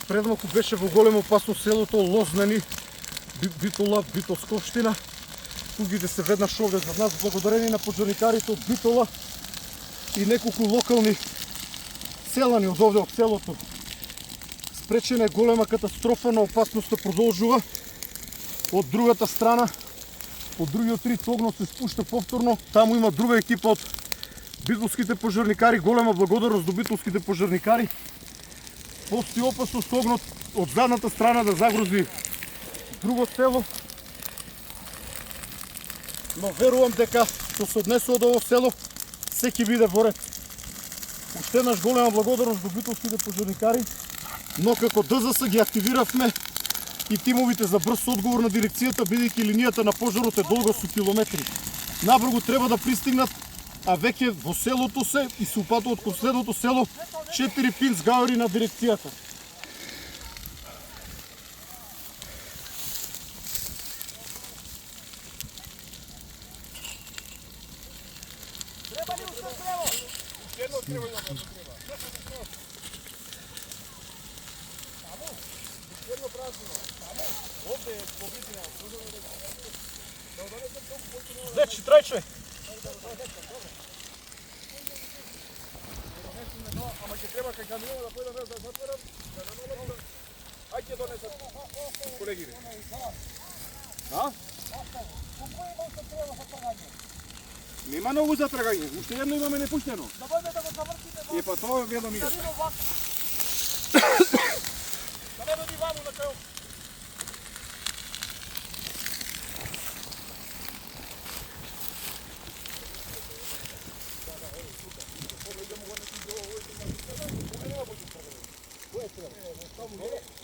предмалку беше во голема опасност селото Лознани, Битола, Битолсковштина. Тугите се веднаш овде за нас, благодарение на пожарникарите од Битола и неколку локални селани од овде од селото. Спречена е голема катастрофа, но опасноста продолжува. Од другата страна, од другиот рид огнот се спушта повторно. Таму има друга екипа од битолските пожарникари. Голема благодарност до битолските пожарникари. Постои опасност огнот од задната страна да загрози друго село. Но верувам дека што се однесе од ово село, се ќе биде во ред. Уште еднаш голема благодарност до битолските пожарникари, но како ДЗС ги активиравме и тимовите за брз одговор на дирекцијата, бидејќи линијата на пожарот е долга со километри. Набрзо треба да пристигнат, а веќе во селото се и се упатуваат кон следното село 4 пинс гаури на дирекцијата. Треба ли уште трево? Едно трево има, едно треба. Таму? Едно празно. Таму? Овде е побитина. Значи, трајче. Ама ќе треба кај камионот да појдам да затворам. Ајде ќе донесат колегите. А? Нема многу за трагање. Уште едно имаме непуштено. Да бъде да го завършите. Е па тоа гледам и. Да види овако. Да не доди ваму на кај. Кој е тоа?